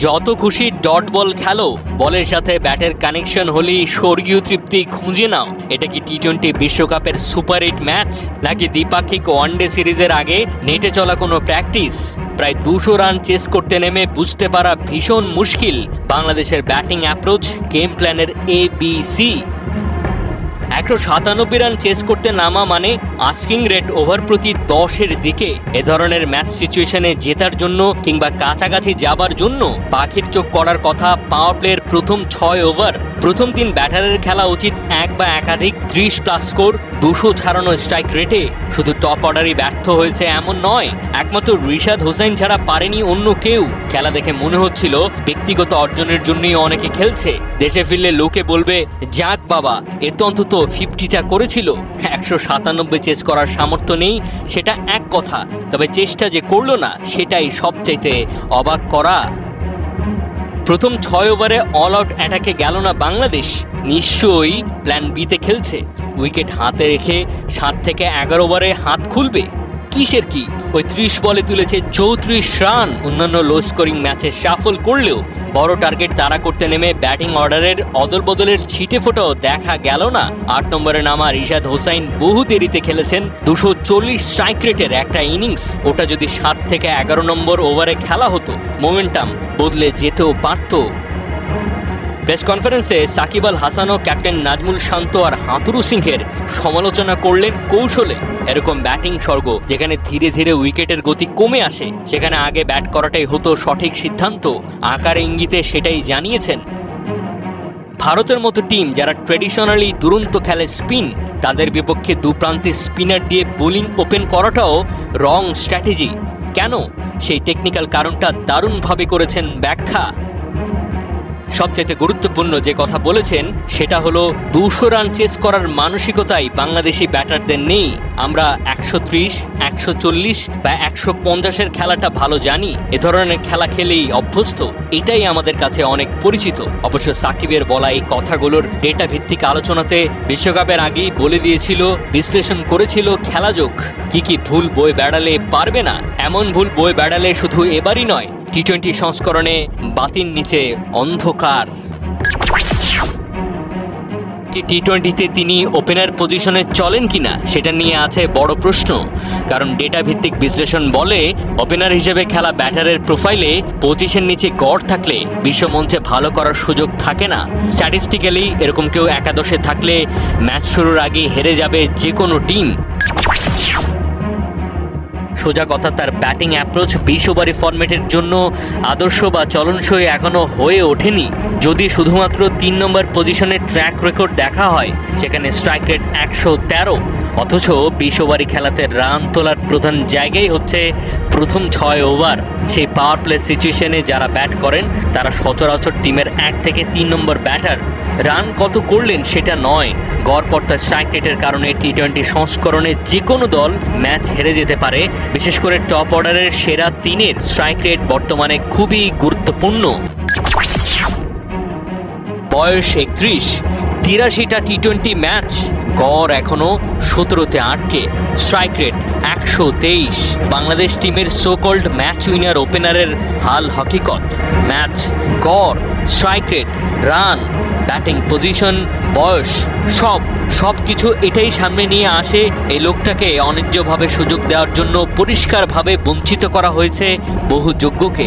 যত খুশি dot ball খেলো, বলের সাথে ব্যাটের কানেকশন হলেই স্বর্গীয় তৃপ্তি খুঁজে নাও। এটা কি টি-20 বিশ্বকাপের সুপার 8 ম্যাচ, নাকি দ্বিপাক্ষিক ওয়ানডে সিরিজের আগে নেটে চলা কোনো প্র্যাকটিস? প্রায় 200 রান চেস করতে নেমে বুঝতে পারা ভীষণ মুশকিল বাংলাদেশের ব্যাটিং অ্যাপ্রোচ, গেম প্ল্যানের ABC। 197 রান চেস করতে নামা মানে আস্কিং রেট ওভার প্রতি 10-এর দিকে। এ ধরনের ম্যাচ সিচুয়েশনে জেতার জন্য কিংবা কাছাকাছি যাবার জন্য পাখির চোখ করার কথা পাওয়ার প্লের প্রথম 6 ওভার। প্রথম 3 ব্যাটারের খেলা উচিত এক বা একাধিক 30+ স্কোর, 200 ছাড়ানো স্ট্রাইক রেটে। শুধু টপ অর্ডারই ব্যর্থ হয়েছে এমন নয়, একমাত্র রিশাদ হোসাইন ছাড়া পারেনি অন্য কেউ। খেলা দেখে মনে হচ্ছিল ব্যক্তিগত অর্জনের জন্যই অনেকে খেলছে। দেশে ফিরলে লোকে বলবে, যাক বাবা, এ তো অন্তত 50টা করেছিল। 197 চেস করার সামর্থ্য নেই সেটা এক কথা, তবে চেষ্টা যে করলো না সেটাই সবচাইতে অবাক করা। প্রথম 6 ওভারে অল আউট অ্যাটাকে গেল না বাংলাদেশ, নিশ্চয়ই প্ল্যান বিতে খেলছে। উইকেট হাতে রেখে 7 থেকে 11 ওভারে হাত খুলবে। কিসের কি, ওই 30 বলে তুলেছে 34 রান। অন্যান্য লো স্কোরিং ম্যাচে সাফল করলেও বড় টার্গেট তাড়া করতে নেমে ব্যাটিং অর্ডারের অদল বদলের ছিটে ফোটাও দেখা গেল না। 8 নম্বরে নামা রিশাদ হোসাইন বহু দেরিতে খেলেছেন 240 স্ট্রাইক রেটের একটা ইনিংস। ওটা যদি 7 থেকে 11 নম্বর ওভারে খেলা হতো, মোমেন্টাম বদলে যেতেও পারত। প্রেস কনফারেন্সে সাকিব আল হাসান ও ক্যাপ্টেন নাজমুল শান্ত আর হাতুরু সিংহের সমালোচনা করলেন কৌশলে। এরকম ব্যাটিং স্বর্গ যেখানে ধীরে ধীরে উইকেটের গতি কমে আসে, সেখানে আগে ব্যাট করাটাই হতো সঠিক সিদ্ধান্ত। আকার ইঙ্গিতে সেটাই জানিয়েছেন। ভারতের মতো টিম যারা ট্রেডিশনালি দুরন্ত খেলে স্পিন, তাদের বিপক্ষে দুপ্রান্তে স্পিনার দিয়ে বোলিং ওপেন করাটাও রং স্ট্র্যাটেজি। কেন? সেই টেকনিক্যাল কারণটা দারুণভাবে করেছেন ব্যাখ্যা। সবচেয়ে গুরুত্বপূর্ণ যে কথা বলেছেন সেটা হলো 200 রান চেস করার মানসিকতাই বাংলাদেশি ব্যাটারদের নেই। আমরা 130, 140 বা 150-এর খেলাটা ভালো জানি, এ ধরনের খেলা খেলেই অভ্যস্ত। এটাই আমাদের কাছে অনেক পরিচিত। অবশ্য সাকিবের বলা এই কথাগুলোর ডেটা ভিত্তিক আলোচনাতে বিশ্বকাপের আগেই বলে দিয়েছিল, বিশ্লেষণ করেছিল খেলাযোগ। কি ভুল বয়ে বেড়ালে পারবে না, এমন ভুল বয়ে বেড়ালে শুধু এবারই নয়, টি-20 সংস্করণে বাতির নিচে অন্ধকার। টি-20তে তিনি ওপেনার পজিশনে চলেন কিনা সেটা নিয়ে আছে বড় প্রশ্ন। কারণ ডেটা ভিত্তিক বিশ্লেষণ বলে, ওপেনার হিসেবে খেলা ব্যাটারের প্রোফাইলে 25-এর নিচে গড় থাকলে বিশ্বমঞ্চে ভালো করার সুযোগ থাকে না। স্ট্যাটিস্টিক্যালি এরকম কেউ একাদশে থাকলে ম্যাচ শুরুর আগে হেরে যাবে যে কোনো টিম। সোজা কথা, তার ব্যাটিং অ্যাপ্রোচ 20 ওভারি ফরম্যাটের জন্য আদর্শ বা চলনসই এখনো হয়ে ওঠেনি। যদি শুধুমাত্র 3 নম্বর পজিশনের ট্র্যাক রেকর্ড দেখা হয়, সেখানে স্ট্রাইক রেট 113, অথচ 20 ওভারি খেলাতে রান তোলার প্রধান জায়গায় হচ্ছে প্রথম 6 ওভার। সেই পাওয়ার প্লে সিচুয়েশনে যারা ব্যাট করেন তারা সচরাচর টিমের 1 থেকে 3 নম্বর ব্যাটার। রান কত করলেন সেটা নয়, গড়পড়তা স্ট্রাইক রেটের কারণে টি-20 সংস্করণে যে কোনো দল ম্যাচ হেরে যেতে পারে। বিশেষ করে টপ অর্ডারের সেরা 3-এর স্ট্রাইক রেট বর্তমানে খুবই গুরুত্বপূর্ণ। বয়স 31, 83টা টি-20 ম্যাচ, গড় এখনো 17তে আটকে, স্ট্রাইক রেট 123। বাংলাদেশ টিমের সোকল্ড ম্যাচ উইনার ওপেনারের হাল হকিকত। ম্যাচ, গড়, strike rate, run, batting position, বয়স, সব কিছু এটাই সামনে নিয়ে আসে এই লোকটাকে অন্যায্যভাবে সুযোগ দেওয়ার জন্য পরিষ্কারভাবে বঞ্চিত করা হয়েছে বহু যোগ্যকে।